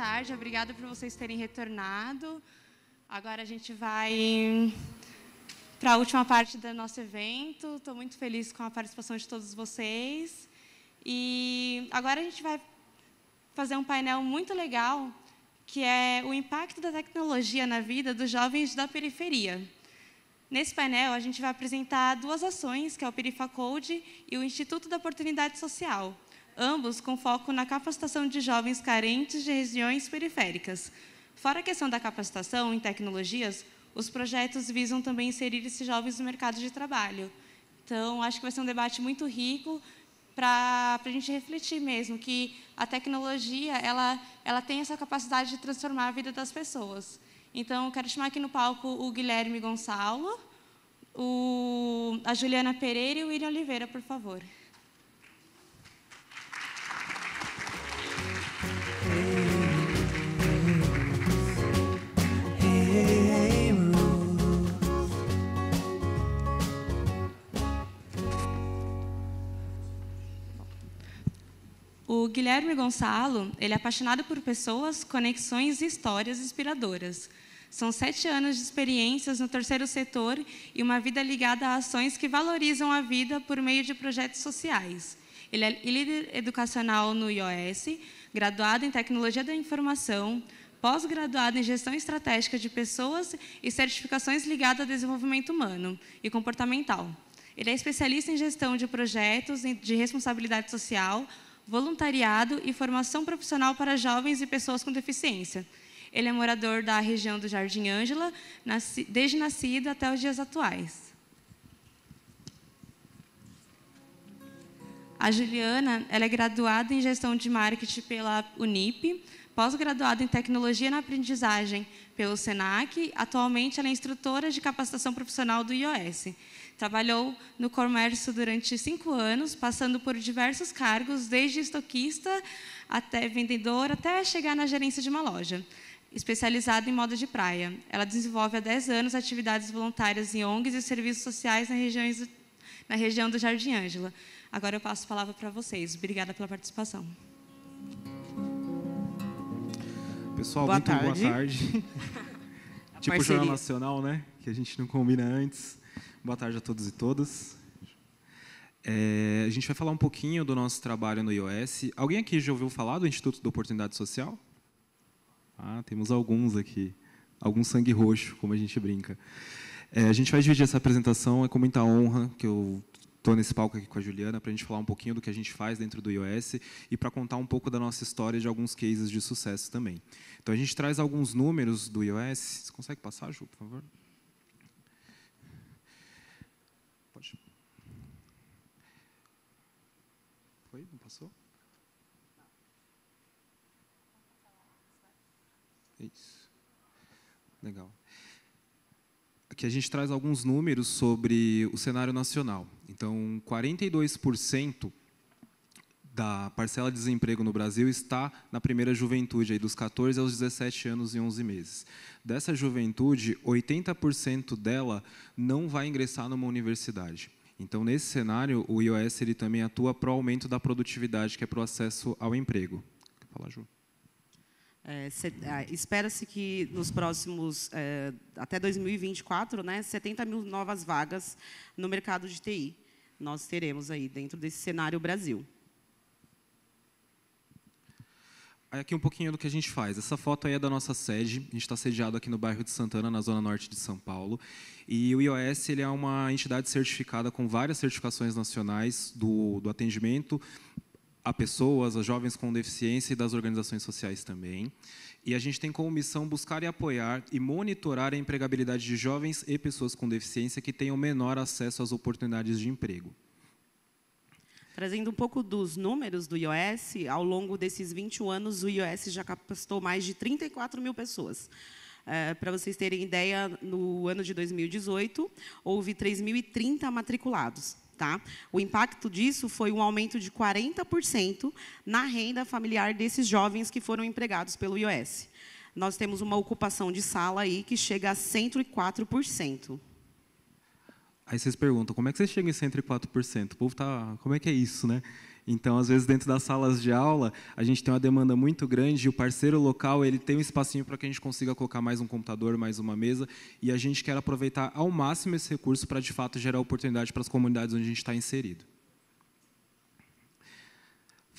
tarde. Obrigada por vocês terem retornado. Agora a gente vai para a última parte do nosso evento. Estou muito feliz com a participação de todos vocês. E agora a gente vai fazer um painel muito legal, que é o impacto da tecnologia na vida dos jovens da periferia. Nesse painel, a gente vai apresentar duas ações, que é o Perifacode e o Instituto da Oportunidade Social, ambos com foco na capacitação de jovens carentes de regiões periféricas. Fora a questão da capacitação em tecnologias, os projetos visam também inserir esses jovens no mercado de trabalho. Então, acho que vai ser um debate muito rico para a gente refletir mesmo que a tecnologia ela tem essa capacidade de transformar a vida das pessoas. Então, eu quero chamar aqui no palco o Guilherme Gonçalo, a Juliana Pereira e o William Oliveira, por favor. O Guilherme Gonçalo, ele é apaixonado por pessoas, conexões e histórias inspiradoras. São 7 anos de experiências no terceiro setor e uma vida ligada a ações que valorizam a vida por meio de projetos sociais. Ele é líder educacional no IOS, graduado em Tecnologia da Informação, pós-graduado em Gestão Estratégica de Pessoas e certificações ligadas ao desenvolvimento humano e comportamental. Ele é especialista em gestão de projetos de responsabilidade social, voluntariado e formação profissional para jovens e pessoas com deficiência. Ele é morador da região do Jardim Ângela, desde nascido até os dias atuais. A Juliana, ela é graduada em Gestão de Marketing pela Unip, pós-graduada em Tecnologia na Aprendizagem pelo SENAC. Atualmente, ela é instrutora de capacitação profissional do IOS. Trabalhou no comércio durante 5 anos, passando por diversos cargos, desde estoquista até vendedor, até chegar na gerência de uma loja, especializada em moda de praia. Ela desenvolve há 10 anos atividades voluntárias em ONGs e serviços sociais na região do Jardim Ângela. Agora eu passo a palavra para vocês. Obrigada pela participação. Pessoal, boa tarde. Tipo Jornal Nacional, né? Que a gente não combina antes. Boa tarde a todos e todas. A gente vai falar um pouquinho do nosso trabalho no IOS. Alguém aqui já ouviu falar do Instituto da Oportunidade Social? Ah, temos alguns aqui. Algum sangue roxo, como a gente brinca. A gente vai dividir essa apresentação, é com muita honra que eu estou nesse palco aqui com a Juliana, para a gente falar um pouquinho do que a gente faz dentro do IOS e para contar um pouco da nossa história de alguns cases de sucesso também. Então, a gente traz alguns números do IOS. Você consegue passar, Ju, por favor? Pode. Foi? Não passou? Isso. Legal. Aqui a gente traz alguns números sobre o cenário nacional. Então, 42% da parcela de desemprego no Brasil está na primeira juventude, aí dos 14 aos 17 anos e 11 meses. Dessa juventude, 80% dela não vai ingressar numa universidade. Então, nesse cenário, o IOS ele também atua para o aumento da produtividade, que é para o acesso ao emprego. Quer falar, Ju? Espera-se que nos próximos, até 2024, 70 mil novas vagas no mercado de TI. Nós teremos aí dentro desse cenário Brasil. Aqui um pouquinho do que a gente faz. Essa foto aí é da nossa sede. A gente está sediado aqui no bairro de Santana, na zona norte de São Paulo. E o IOS ele é uma entidade certificada com várias certificações nacionais do atendimento a pessoas, a jovens com deficiência e das organizações sociais também. E a gente tem como missão buscar e apoiar e monitorar a empregabilidade de jovens e pessoas com deficiência que tenham menor acesso às oportunidades de emprego. Trazendo um pouco dos números do IOS, ao longo desses 21 anos, o IOS já capacitou mais de 34 mil pessoas. Para vocês terem ideia, no ano de 2018, houve 3.030 matriculados. Tá? O impacto disso foi um aumento de 40% na renda familiar desses jovens que foram empregados pelo IOS. Nós temos uma ocupação de sala aí que chega a 104%. Aí vocês perguntam, como é que vocês chegam em 104%? O povo tá, como é que é isso, né? Então, às vezes, dentro das salas de aula, a gente tem uma demanda muito grande e o parceiro local ele tem um espacinho para que a gente consiga colocar mais um computador, mais uma mesa, e a gente quer aproveitar ao máximo esse recurso para, de fato, gerar oportunidade para as comunidades onde a gente está inserido.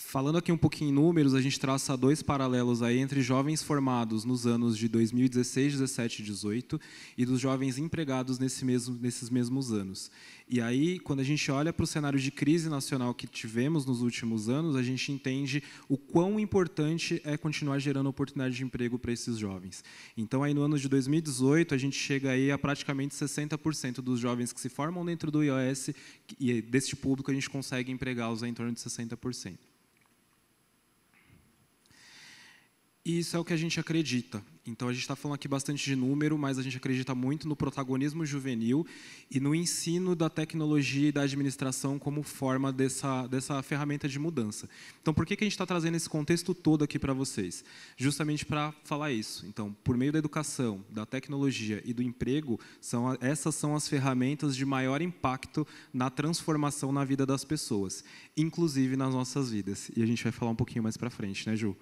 Falando aqui um pouquinho em números, a gente traça 2 paralelos aí entre jovens formados nos anos de 2016, 17 e 18 e dos jovens empregados nesses mesmos anos. E aí, quando a gente olha para o cenário de crise nacional que tivemos nos últimos anos, a gente entende o quão importante é continuar gerando oportunidade de emprego para esses jovens. Então, aí no ano de 2018, a gente chega aí a praticamente 60% dos jovens que se formam dentro do IOS, e deste público a gente consegue empregá-los em torno de 60%. Isso é o que a gente acredita. Então, a gente está falando aqui bastante de número, mas a gente acredita muito no protagonismo juvenil e no ensino da tecnologia e da administração como forma dessa ferramenta de mudança. Então, por que a gente está trazendo esse contexto todo aqui para vocês? Justamente para falar isso. Então, por meio da educação, da tecnologia e do emprego, essas são as ferramentas de maior impacto na transformação na vida das pessoas, inclusive nas nossas vidas. E a gente vai falar um pouquinho mais para frente, né, Ju?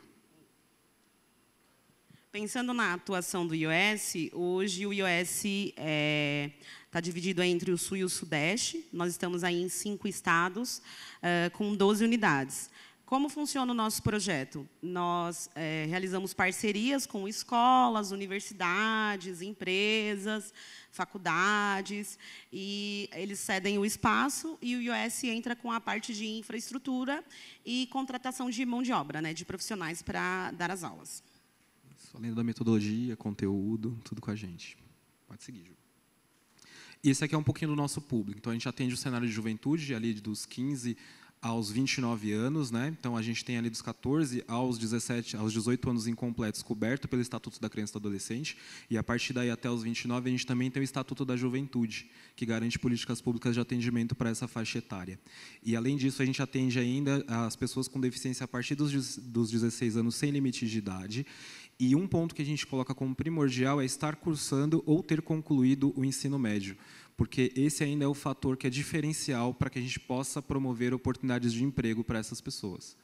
Pensando na atuação do IOS, hoje o IOS está dividido entre o Sul e o Sudeste. Nós estamos aí em 5 estados, com 12 unidades. Como funciona o nosso projeto? Nós realizamos parcerias com escolas, universidades, empresas, faculdades, e eles cedem o espaço e o IOS entra com a parte de infraestrutura e contratação de mão de obra, né, de profissionais para dar as aulas. Além da metodologia, conteúdo, tudo com a gente. Pode seguir, Ju. Esse aqui é um pouquinho do nosso público. Então, a gente atende o cenário de juventude, ali dos 15 aos 29 anos, né? Então, a gente tem ali dos 14 aos 18 anos incompletos, coberto pelo Estatuto da Criança e do Adolescente, e a partir daí até os 29, a gente também tem o Estatuto da Juventude, que garante políticas públicas de atendimento para essa faixa etária. E, além disso, a gente atende ainda as pessoas com deficiência a partir dos 16 anos, sem limite de idade. E um ponto que a gente coloca como primordial é estar cursando ou ter concluído o ensino médio, porque esse ainda é o fator que é diferencial para que a gente possa promover oportunidades de emprego para essas pessoas.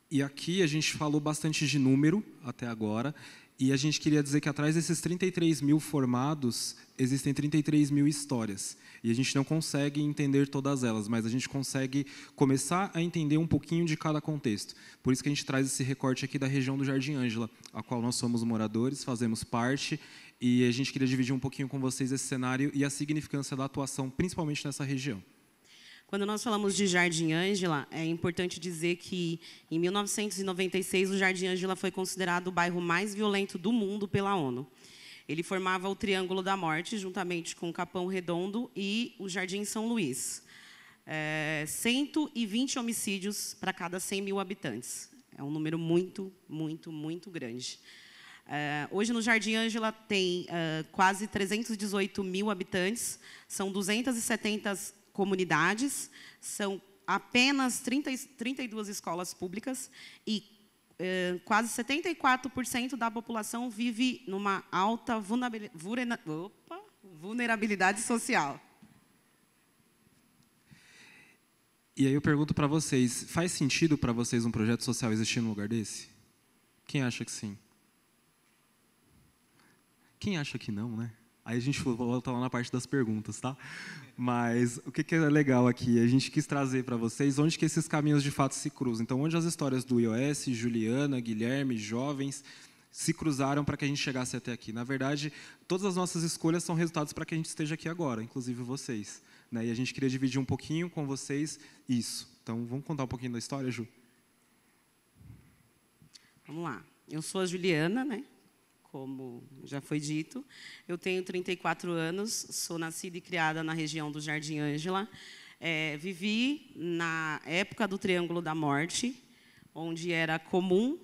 E aqui a gente falou bastante de número até agora, e a gente queria dizer que atrás desses 33 mil formados, existem 33 mil histórias. E a gente não consegue entender todas elas, mas a gente consegue começar a entender um pouquinho de cada contexto. Por isso que a gente traz esse recorte aqui da região do Jardim Ângela, a qual nós somos moradores, fazemos parte, e a gente queria dividir um pouquinho com vocês esse cenário e a significância da atuação, principalmente nessa região. Quando nós falamos de Jardim Ângela, é importante dizer que, em 1996, o Jardim Ângela foi considerado o bairro mais violento do mundo pela ONU. Ele formava o Triângulo da Morte, juntamente com o Capão Redondo e o Jardim São Luís. 120 homicídios para cada 100 mil habitantes. É um número muito, muito, muito grande. Hoje, no Jardim Ângela, tem quase 318 mil habitantes, são 270 comunidades, são apenas 32 escolas públicas e quase 74% da população vive numa alta vulnerabilidade social. E aí eu pergunto para vocês, faz sentido para vocês um projeto social existir num lugar desse? Quem acha que sim? Quem acha que não, né? Aí a gente volta lá na parte das perguntas, tá? Mas o que é legal aqui? A gente quis trazer para vocês onde que esses caminhos de fato se cruzam. Então, onde as histórias do IOS, Juliana, Guilherme, jovens, se cruzaram para que a gente chegasse até aqui. Na verdade, todas as nossas escolhas são resultados para que a gente esteja aqui agora, inclusive vocês. Né? E a gente queria dividir um pouquinho com vocês isso. Então, vamos contar um pouquinho da história, Ju? Vamos lá. Eu sou a Juliana, né? Como já foi dito. Eu tenho 34 anos, sou nascida e criada na região do Jardim Ângela. Vivi na época do Triângulo da Morte, onde era comum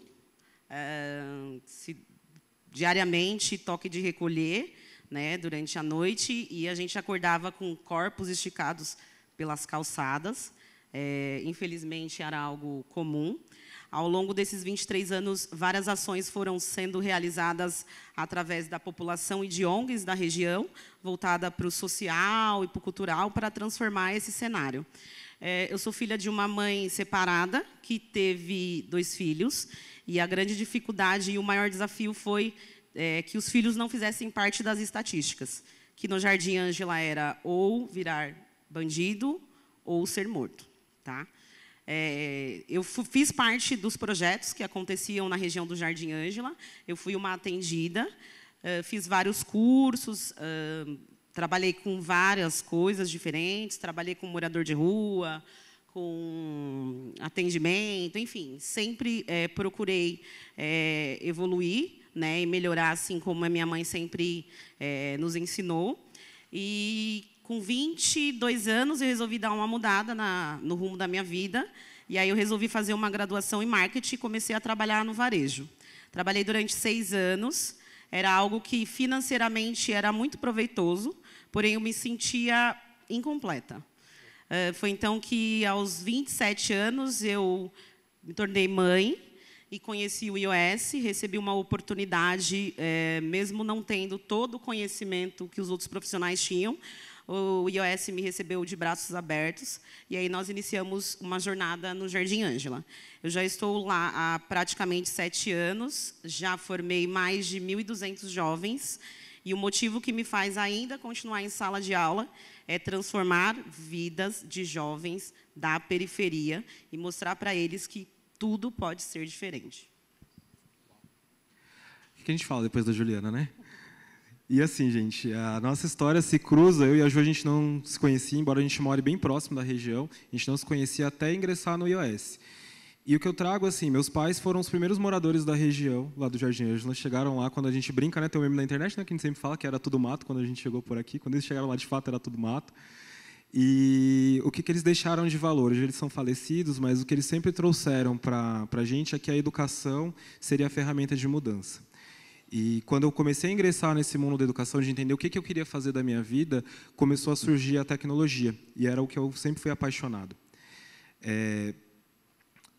diariamente toque de recolher, né, durante a noite, e a gente acordava com corpos esticados pelas calçadas. Infelizmente, era algo comum. Ao longo desses 23 anos, várias ações foram sendo realizadas através da população e de ONGs da região, voltada para o social e para o cultural, para transformar esse cenário. Eu sou filha de uma mãe separada, que teve 2 filhos, e a grande dificuldade e o maior desafio foi que os filhos não fizessem parte das estatísticas, que no Jardim Ângela era ou virar bandido ou ser morto. Tá? Eu fiz parte dos projetos que aconteciam na região do Jardim Ângela. Eu fui uma atendida, fiz vários cursos, trabalhei com várias coisas diferentes, trabalhei com morador de rua, com atendimento, enfim, sempre procurei evoluir, né, e melhorar, assim como a minha mãe sempre nos ensinou. E com 22 anos, eu resolvi dar uma mudada no rumo da minha vida. E aí eu resolvi fazer uma graduação em marketing e comecei a trabalhar no varejo. Trabalhei durante 6 anos. Era algo que financeiramente era muito proveitoso, porém eu me sentia incompleta. Foi então que, aos 27 anos, eu me tornei mãe e conheci o IOS, recebi uma oportunidade, mesmo não tendo todo o conhecimento que os outros profissionais tinham. O IOS me recebeu de braços abertos, e aí nós iniciamos uma jornada no Jardim Ângela. Eu já estou lá há praticamente 7 anos, já formei mais de 1.200 jovens, e o motivo que me faz ainda continuar em sala de aula é transformar vidas de jovens da periferia e mostrar para eles que tudo pode ser diferente. O que a gente fala depois da Juliana, né? E assim, gente, a nossa história se cruza. Eu e a Ju, a gente não se conhecia, embora a gente more bem próximo da região. A gente não se conhecia até ingressar no IOS. E o que eu trago, assim, meus pais foram os primeiros moradores da região, lá do Jardim Ângela. Chegaram lá quando a gente brinca, né? Tem um meme na internet, né, que a gente sempre fala que era tudo mato quando a gente chegou por aqui. Quando eles chegaram lá, de fato, era tudo mato. E o que eles deixaram de valor? Hoje eles são falecidos, mas o que eles sempre trouxeram para a gente é que a educação seria a ferramenta de mudança. E quando eu comecei a ingressar nesse mundo da educação, de entender o que eu queria fazer da minha vida, começou a surgir a tecnologia. E era o que eu sempre fui apaixonado.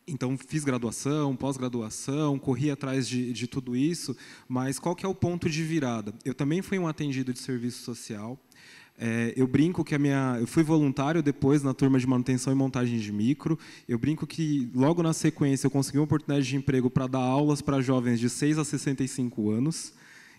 Então, fiz graduação, pós-graduação, corri atrás de tudo isso, mas qual que é o ponto de virada? Eu também fui um atendido de serviço social. Eu brinco que eu fui voluntário depois na turma de manutenção e montagem de micro. Eu brinco que, logo na sequência, eu consegui uma oportunidade de emprego para dar aulas para jovens de 6 a 65 anos.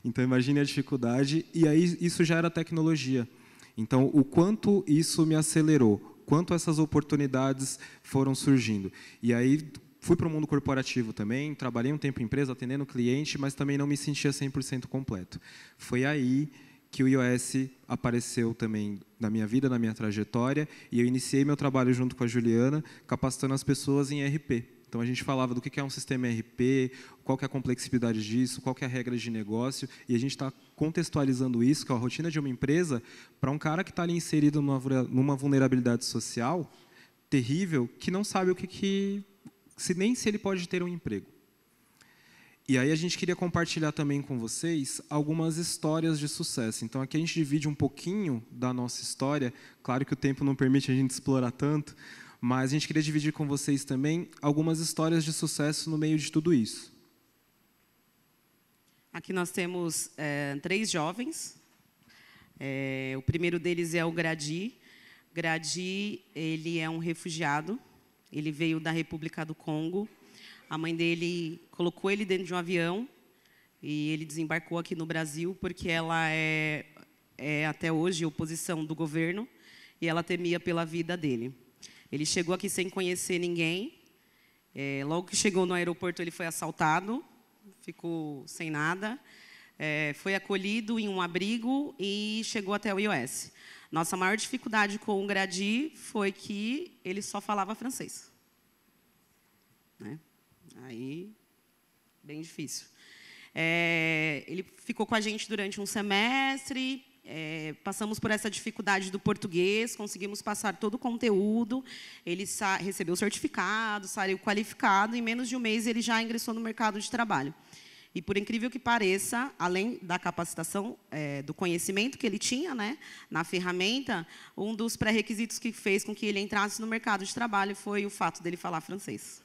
Então, imagine a dificuldade. E aí, isso já era tecnologia. Então, o quanto isso me acelerou, quanto essas oportunidades foram surgindo. E aí, fui para o mundo corporativo também, trabalhei um tempo em empresa, atendendo cliente, mas também não me sentia 100% completo. Foi aí que o IOS apareceu também na minha vida, na minha trajetória, e eu iniciei meu trabalho junto com a Juliana, capacitando as pessoas em RP. Então, a gente falava do que é um sistema RP, qual que é a complexidade disso, qual que é a regra de negócio, e a gente está contextualizando isso, que é a rotina de uma empresa, para um cara que está ali inserido numa vulnerabilidade social terrível, que não sabe nem se ele pode ter um emprego. E aí a gente queria compartilhar também com vocês algumas histórias de sucesso. Então, aqui a gente divide um pouquinho da nossa história. Claro que o tempo não permite a gente explorar tanto, mas a gente queria dividir com vocês também algumas histórias de sucesso no meio de tudo isso. Aqui nós temos 3 jovens. O primeiro deles é o Gradi. Gradi, ele é um refugiado. Ele veio da República do Congo. A mãe dele colocou ele dentro de um avião e ele desembarcou aqui no Brasil porque ela é até hoje oposição do governo e ela temia pela vida dele. Ele chegou aqui sem conhecer ninguém. Logo que chegou no aeroporto, ele foi assaltado, ficou sem nada, foi acolhido em um abrigo e chegou até o IOS. Nossa maior dificuldade com o Gradi foi que ele só falava francês. Né? Aí, bem difícil. Ele ficou com a gente durante um semestre, passamos por essa dificuldade do português, conseguimos passar todo o conteúdo, ele recebeu o certificado, saiu qualificado, em menos de um mês ele já ingressou no mercado de trabalho. E, por incrível que pareça, além da capacitação, do conhecimento que ele tinha, né, na ferramenta, um dos pré-requisitos que fez com que ele entrasse no mercado de trabalho foi o fato dele falar francês.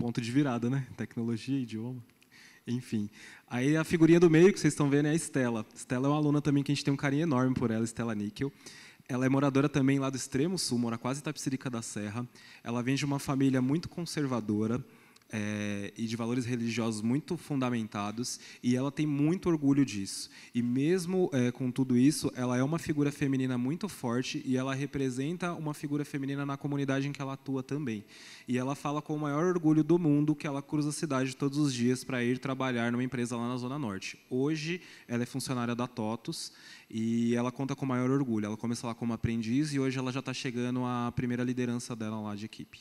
ponto de virada, né? Tecnologia, idioma, enfim. Aí a figurinha do meio que vocês estão vendo é a Estela. Estela é uma aluna também que a gente tem um carinho enorme por ela, Estela Níquel. Ela é moradora também lá do extremo sul, mora quase em Itapecerica da Serra. Ela vem de uma família muito conservadora, e de valores religiosos muito fundamentados, e ela tem muito orgulho disso. E mesmo com tudo isso, ela é uma figura feminina muito forte e ela representa uma figura feminina na comunidade em que ela atua também. E ela fala com o maior orgulho do mundo que ela cruza a cidade todos os dias para ir trabalhar numa empresa lá na Zona Norte. Hoje, ela é funcionária da TOTUS e ela conta com o maior orgulho. Ela começou lá como aprendiz e hoje ela já está chegando à primeira liderança dela lá de equipe.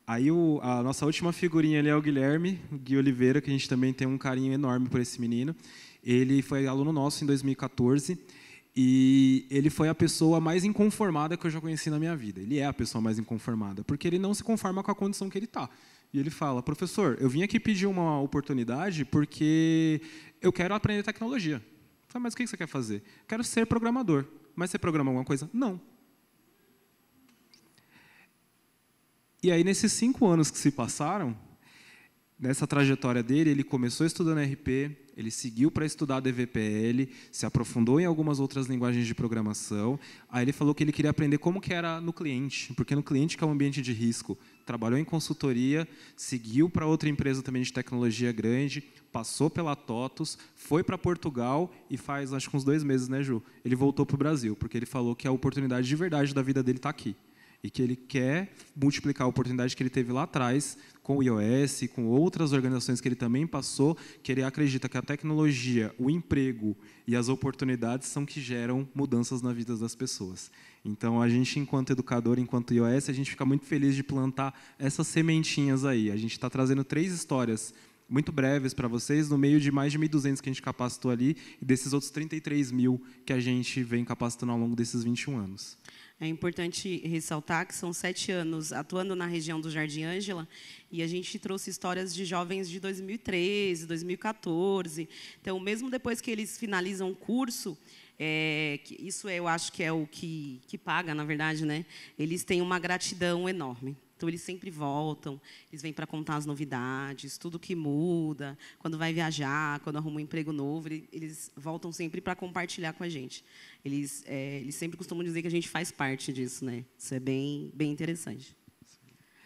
Aí a nossa última figurinha ali é o Guilherme Gui Oliveira, que a gente também tem um carinho enorme por esse menino. Ele foi aluno nosso em 2014 e ele foi a pessoa mais inconformada que eu já conheci na minha vida. Ele é a pessoa mais inconformada, porque ele não se conforma com a condição que ele está. E ele fala, professor, eu vim aqui pedir uma oportunidade porque eu quero aprender tecnologia. Eu falei, mas o que você quer fazer? Quero ser programador. Mas você programa alguma coisa? Não. E aí, nesses 5 anos que se passaram, nessa trajetória dele, ele começou estudando RP, ele seguiu para estudar DVPL, se aprofundou em algumas outras linguagens de programação. Aí ele falou que ele queria aprender como que era no cliente, porque no cliente que é um ambiente de risco. Trabalhou em consultoria, seguiu para outra empresa também de tecnologia grande, passou pela TOTUS, foi para Portugal e faz, acho que uns 2 meses, né, Ju? Ele voltou para o Brasil, porque ele falou que a oportunidade de verdade da vida dele está aqui. E que ele quer multiplicar a oportunidade que ele teve lá atrás com o iOS, com outras organizações que ele também passou, que ele acredita que a tecnologia, o emprego e as oportunidades são que geram mudanças na vida das pessoas. Então, a gente, enquanto educador, enquanto iOS, a gente fica muito feliz de plantar essas sementinhas aí. A gente está trazendo 3 histórias muito breves para vocês, no meio de mais de 1.200 que a gente capacitou ali, e desses outros 33 mil que a gente vem capacitando ao longo desses 21 anos. É importante ressaltar que são 7 anos atuando na região do Jardim Ângela e a gente trouxe histórias de jovens de 2013, 2014. Então, mesmo depois que eles finalizam o curso, isso eu acho que é o que paga, na verdade, né? Eles têm uma gratidão enorme. Então, eles sempre voltam, eles vêm para contar as novidades, tudo que muda, quando vai viajar, quando arruma um emprego novo, eles voltam sempre para compartilhar com a gente. Eles sempre costumam dizer que a gente faz parte disso, né? Isso é bem interessante.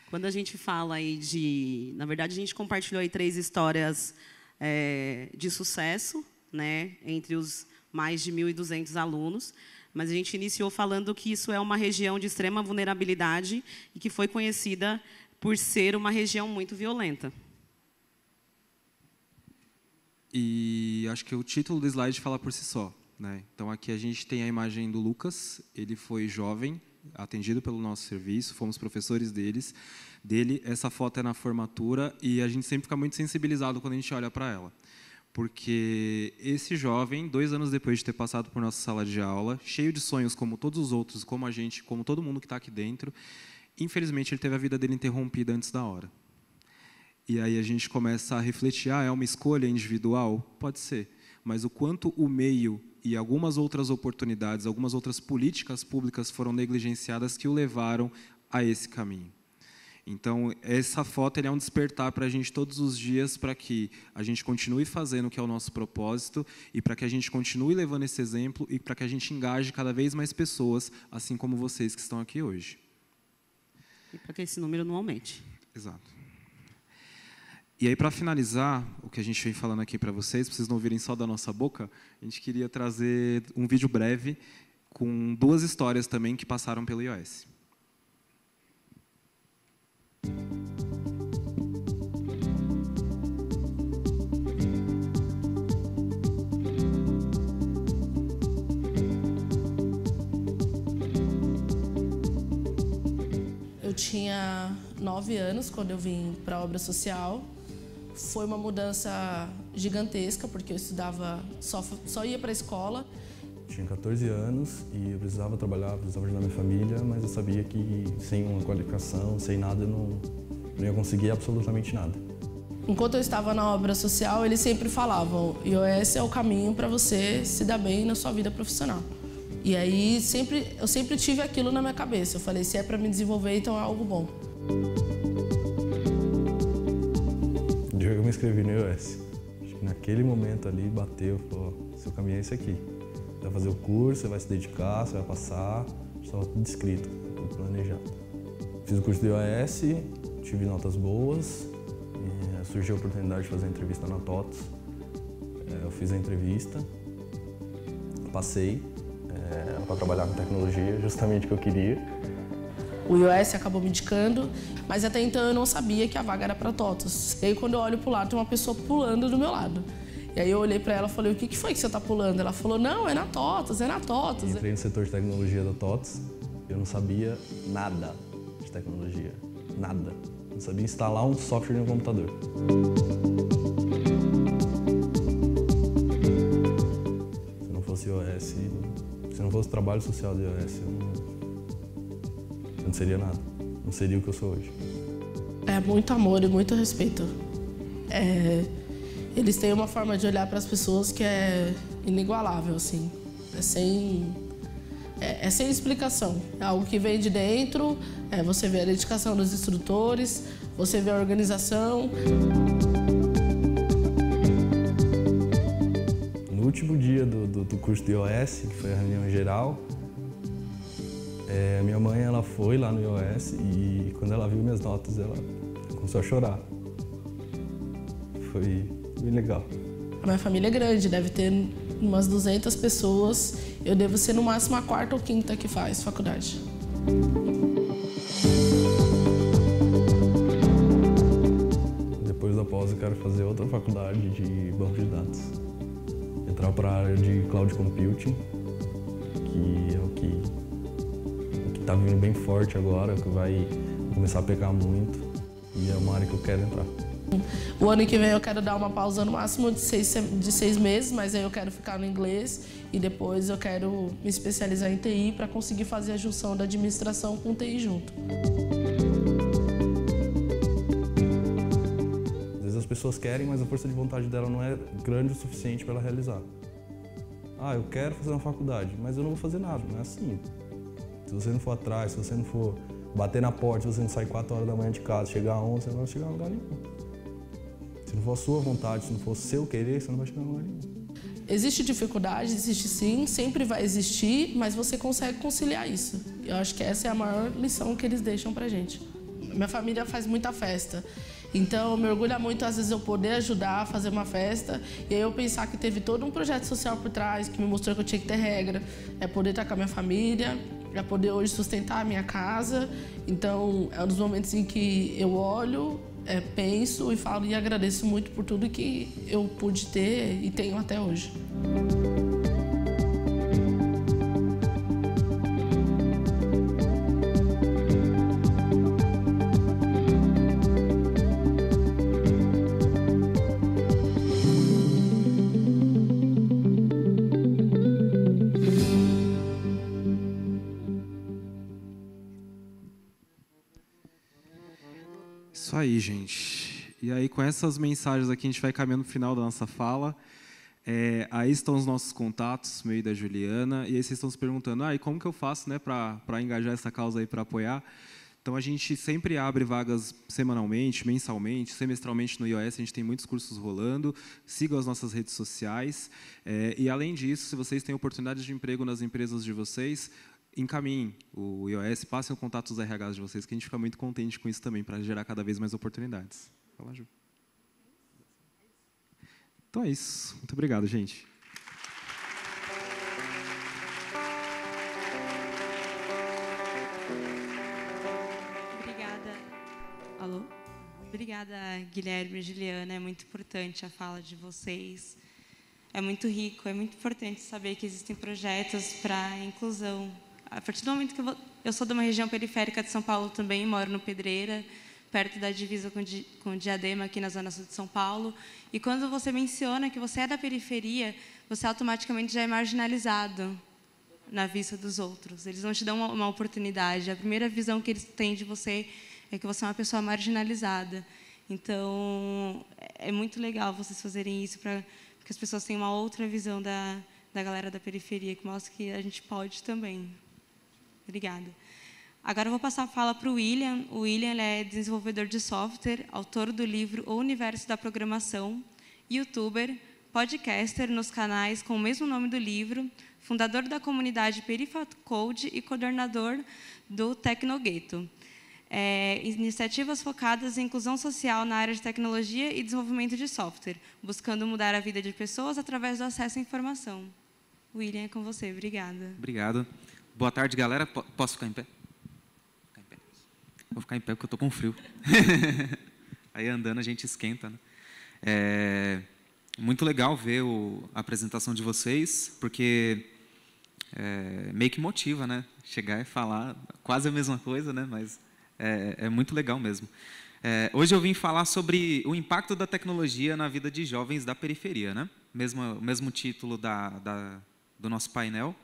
Quando a gente fala aí de... Na verdade, a gente compartilhou aí 3 histórias de sucesso, né? Entre os mais de 1.200 alunos. Mas a gente iniciou falando que isso é uma região de extrema vulnerabilidade e que foi conhecida por ser uma região muito violenta. E acho que o título do slide fala por si só, né? Então, aqui a gente tem a imagem do Lucas. Ele foi jovem, atendido pelo nosso serviço, fomos professores dele. Essa foto é na formatura e a gente sempre fica muito sensibilizado quando a gente olha para ela. Porque esse jovem, 2 anos depois de ter passado por nossa sala de aula, cheio de sonhos como todos os outros, como a gente, como todo mundo que está aqui dentro, infelizmente ele teve a vida dele interrompida antes da hora. E aí a gente começa a refletir, é uma escolha individual? Pode ser, mas o quanto o meio e algumas outras oportunidades, algumas outras políticas públicas foram negligenciadas que o levaram a esse caminho. Então, essa foto é um despertar para a gente todos os dias para que a gente continue fazendo o que é o nosso propósito e para que a gente continue levando esse exemplo e para que a gente engaje cada vez mais pessoas, assim como vocês que estão aqui hoje. E para que esse número não aumente. Exato. E aí, para finalizar, o que a gente vem falando aqui para vocês não ouvirem só da nossa boca, a gente queria trazer um vídeo breve com 2 histórias também que passaram pelo iOS. Eu tinha 9 anos quando eu vim para a obra social. Foi uma mudança gigantesca, porque eu estudava, só ia para a escola. Tinha 14 anos e eu precisava trabalhar, precisava ajudar minha família, mas eu sabia que sem uma qualificação, sem nada, eu não ia conseguir absolutamente nada. Enquanto eu estava na obra social, eles sempre falavam, iOS é o caminho para você se dar bem na sua vida profissional. E aí eu sempre tive aquilo na minha cabeça. Eu falei, se é para me desenvolver, então é algo bom. me inscrevi no IOS. Acho que naquele momento ali bateu, falou, seu caminho é esse aqui. Você vai fazer o curso, você vai se dedicar, você vai passar, estava tudo escrito, tudo planejado. Fiz o curso do IOS, tive notas boas, surgiu a oportunidade de fazer a entrevista na TOTOS. Eu fiz a entrevista, passei, era para trabalhar com tecnologia, justamente o que eu queria. O IOS acabou me indicando, mas até então eu não sabia que a vaga era para TOTOS. E aí quando eu olho para o lado, tem uma pessoa pulando do meu lado. E aí eu olhei para ela e falei, o que foi que você está pulando? Ela falou, não, é na TOTOS, é na TOTOS. Entrei no setor de tecnologia da TOTOS, eu não sabia nada de tecnologia, nada. Não sabia instalar um software no computador. Se não fosse IOS, se não fosse o trabalho social do IOS, eu não seria nada. Não seria o que eu sou hoje. É muito amor e muito respeito. Eles têm uma forma de olhar para as pessoas que é inigualável, assim. É sem explicação. É algo que vem de dentro, você vê a dedicação dos instrutores, você vê a organização. No último dia do curso de IOS, que foi a reunião geral, minha mãe ela foi lá no IOS e quando ela viu minhas notas, ela começou a chorar. Foi bem legal. A minha família é grande, deve ter umas 200 pessoas. Eu devo ser no máximo a quarta ou quinta que faz faculdade. Depois da pós eu quero fazer outra faculdade de banco de dados. Entrar para a área de cloud computing, que é o que está vindo bem forte agora, que vai começar a pegar muito e é uma área que eu quero entrar. O ano que vem eu quero dar uma pausa no máximo de 6 meses, mas aí eu quero ficar no inglês e depois eu quero me especializar em TI para conseguir fazer a junção da administração com TI junto. Às vezes as pessoas querem, mas a força de vontade dela não é grande o suficiente para ela realizar. Eu quero fazer uma faculdade, mas eu não vou fazer nada, não é assim. Se você não for atrás, se você não for bater na porta, se você não sair 4 horas da manhã de casa, chegar às 11, você não vai chegar a lugar nenhum. Se não for a sua vontade, se não for o seu querer, você não vai chegar a lugar nenhum. Existe dificuldade, existe sim, sempre vai existir, mas você consegue conciliar isso. Eu acho que essa é a maior lição que eles deixam pra gente. Minha família faz muita festa, então me orgulha muito às vezes eu poder ajudar a fazer uma festa e aí eu pensar que teve todo um projeto social por trás, que me mostrou que eu tinha que ter regra, poder estar com a minha família, para poder hoje sustentar a minha casa. Então, é um dos momentos em que eu olho, penso e falo e agradeço muito por tudo que eu pude ter e tenho até hoje. Isso aí, gente. E aí, com essas mensagens aqui, a gente vai caminhando no final da nossa fala. Aí estão os nossos contatos, meio da Juliana. E aí vocês estão se perguntando, e como que eu faço, né, para engajar essa causa aí, para apoiar? Então, a gente sempre abre vagas semanalmente, mensalmente, semestralmente no IOS. A gente tem muitos cursos rolando. Sigam as nossas redes sociais. E, além disso, se vocês têm oportunidades de emprego nas empresas de vocês, encaminhem o IOS, passem o contato dos RHs de vocês, que a gente fica muito contente com isso também, para gerar cada vez mais oportunidades. Fala, Ju. Então é isso. Muito obrigado, gente. Obrigada. Alô? Obrigada, Guilherme e Juliana. É muito importante a fala de vocês. É muito rico, é muito importante saber que existem projetos para inclusão. A partir do momento que eu sou de uma região periférica de São Paulo também, moro no Pedreira, perto da divisa com Diadema, aqui na Zona Sul de São Paulo. E quando você menciona que você é da periferia, você automaticamente já é marginalizado na vista dos outros. Eles não te dão uma oportunidade. A primeira visão que eles têm de você é que você é uma pessoa marginalizada. Então, é muito legal vocês fazerem isso para que as pessoas tenham uma outra visão da galera da periferia, que mostra que a gente pode também. Obrigada. Agora eu vou passar a fala para o William. O William ele é desenvolvedor de software, autor do livro O Universo da Programação, youtuber, podcaster nos canais com o mesmo nome do livro, fundador da comunidade Perifacode e coordenador do Tecnogueto. Iniciativas focadas em inclusão social na área de tecnologia e desenvolvimento de software, buscando mudar a vida de pessoas através do acesso à informação. William, é com você. Obrigada. Obrigado. Boa tarde, galera. Posso ficar em pé? Vou ficar em pé porque eu estou com frio. Aí andando a gente esquenta, né? Muito legal ver a apresentação de vocês, porque meio que motiva, né? Chegar e falar quase a mesma coisa, né? Mas é muito legal mesmo. Hoje eu vim falar sobre o impacto da tecnologia na vida de jovens da periferia, né? O mesmo título do nosso painel.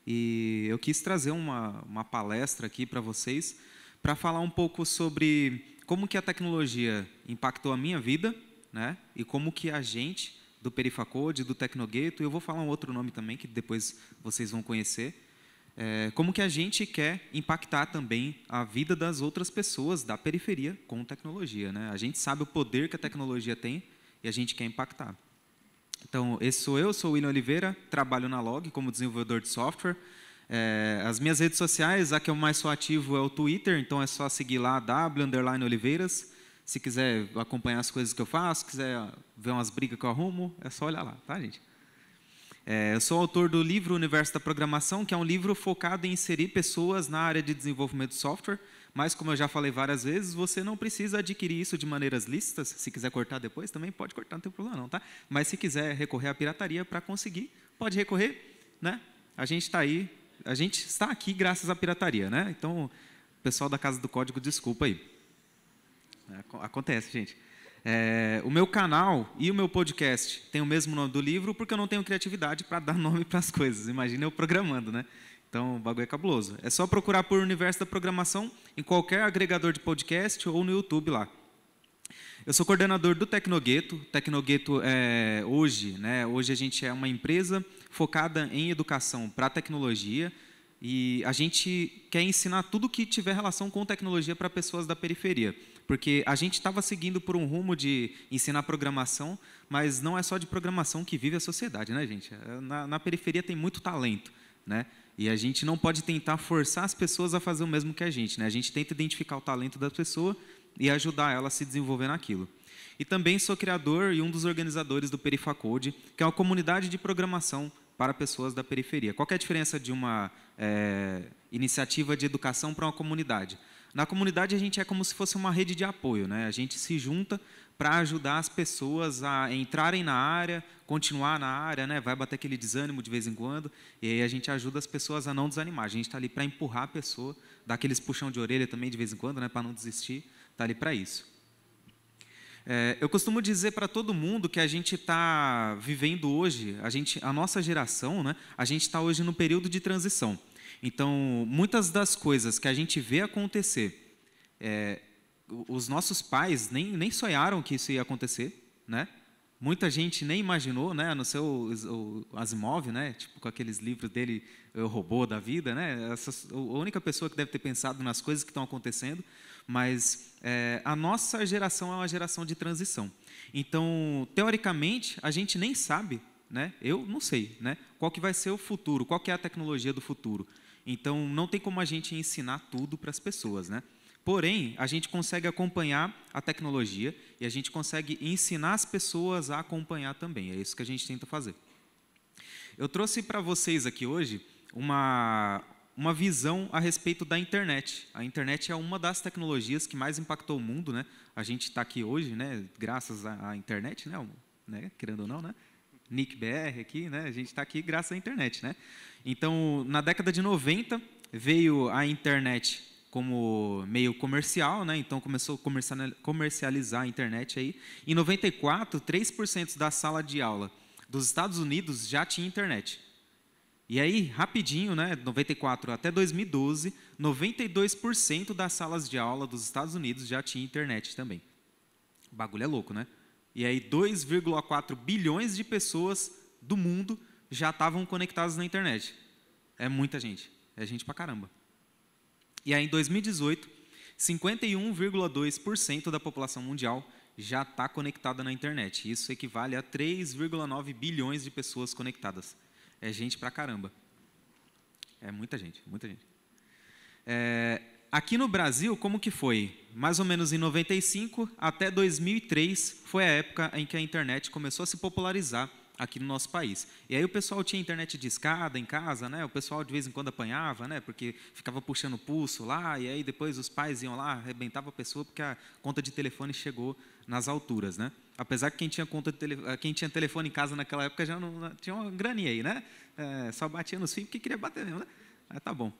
E eu quis trazer uma palestra aqui para vocês, para falar um pouco sobre como que a tecnologia impactou a minha vida, né? E como que a gente, do Perifacode, do Tecnogueto, eu vou falar um outro nome também, que depois vocês vão conhecer, como que a gente quer impactar também a vida das outras pessoas da periferia com tecnologia, né? A gente sabe o poder que a tecnologia tem e a gente quer impactar. Então, esse sou eu, sou o William Oliveira, trabalho na Log como desenvolvedor de software. As minhas redes sociais, a que eu mais sou ativo é o Twitter, então é só seguir lá, _Oliveiras. Se quiser acompanhar as coisas que eu faço, quiser ver umas brigas que eu arrumo, é só olhar lá, tá, gente? Eu sou autor do livro Universo da Programação, que é um livro focado em inserir pessoas na área de desenvolvimento de software, mas, como eu já falei várias vezes, você não precisa adquirir isso de maneiras lícitas. Se quiser cortar depois, também pode cortar, não tem problema não, tá? Mas se quiser recorrer à pirataria para conseguir, pode recorrer, né? A gente está aí. A gente está aqui graças à pirataria, né? Então, pessoal da Casa do Código, desculpa aí. Acontece, gente. O meu canal e o meu podcast têm o mesmo nome do livro porque eu não tenho criatividade para dar nome para as coisas. Imagina eu programando, né? Então, o bagulho é cabuloso. É só procurar por Universo da Programação em qualquer agregador de podcast ou no YouTube lá. Eu sou coordenador do Tecnogueto. Tecnogueto hoje a gente é uma empresa focada em educação para tecnologia e a gente quer ensinar tudo que tiver relação com tecnologia para pessoas da periferia, porque a gente estava seguindo por um rumo de ensinar programação, mas não é só de programação que vive a sociedade, né, gente? Na periferia tem muito talento, né? E a gente não pode tentar forçar as pessoas a fazer o mesmo que a gente, né? A gente tenta identificar o talento da pessoa e ajudar ela a se desenvolver naquilo. E também sou criador e um dos organizadores do Perifacode, que é uma comunidade de programação para pessoas da periferia. Qual que é a diferença de uma iniciativa de educação para uma comunidade? Na comunidade, a gente é como se fosse uma rede de apoio, né? A gente se junta para ajudar as pessoas a entrarem na área, continuar na área, né? Vai bater aquele desânimo de vez em quando, e aí a gente ajuda as pessoas a não desanimar. A gente está ali para empurrar a pessoa, dar aqueles puxão de orelha também de vez em quando, né? Para não desistir, está ali para isso. Eu costumo dizer para todo mundo que a gente está vivendo hoje, a nossa geração, né? A gente está hoje no período de transição. Então, muitas das coisas que a gente vê acontecer, os nossos pais nem sonharam que isso ia acontecer, né? Muita gente nem imaginou, né? A não ser o Asimov, né? Tipo, com aqueles livros dele, o robô da vida, né? A única pessoa que deve ter pensado nas coisas que estão acontecendo, mas a nossa geração é uma geração de transição. Então, teoricamente, a gente nem sabe, né? Eu não sei, né? Qual que vai ser o futuro, qual que é a tecnologia do futuro. Então, não tem como a gente ensinar tudo para as pessoas, né? Porém, a gente consegue acompanhar a tecnologia e a gente consegue ensinar as pessoas a acompanhar também. É isso que a gente tenta fazer. Eu trouxe para vocês aqui hoje uma visão a respeito da internet. A internet é uma das tecnologias que mais impactou o mundo, né? A gente está aqui hoje, né? Graças à internet, né? Querendo ou não, né? Nick BR aqui, né? A gente está aqui graças à internet, né? Então, na década de 90, veio a internet como meio comercial, né? Então começou a comercializar a internet aí. Em 94, 3% da sala de aula dos Estados Unidos já tinha internet. E aí, rapidinho, né, 94 até 2012, 92% das salas de aula dos Estados Unidos já tinha internet também. O bagulho é louco, né? E aí 2,4 bilhões de pessoas do mundo já estavam conectadas na internet. É muita gente. É gente pra caramba. E aí, em 2018, 51,2% da população mundial já está conectada na internet. Isso equivale a 3,9 bilhões de pessoas conectadas. É gente pra caramba. É muita gente, muita gente. Aqui no Brasil, como que foi? Mais ou menos em 95 até 2003 foi a época em que a internet começou a se popularizar aqui no nosso país. E aí o pessoal tinha internet de escada em casa, né? O pessoal de vez em quando apanhava, né? Porque ficava puxando pulso lá, e aí depois os pais iam lá, arrebentava a pessoa porque a conta de telefone chegou nas alturas, né? Apesar que quem tinha telefone em casa naquela época já não tinha uma graninha aí, né? Só batia nos fios porque queria bater mesmo, né? Tá bom.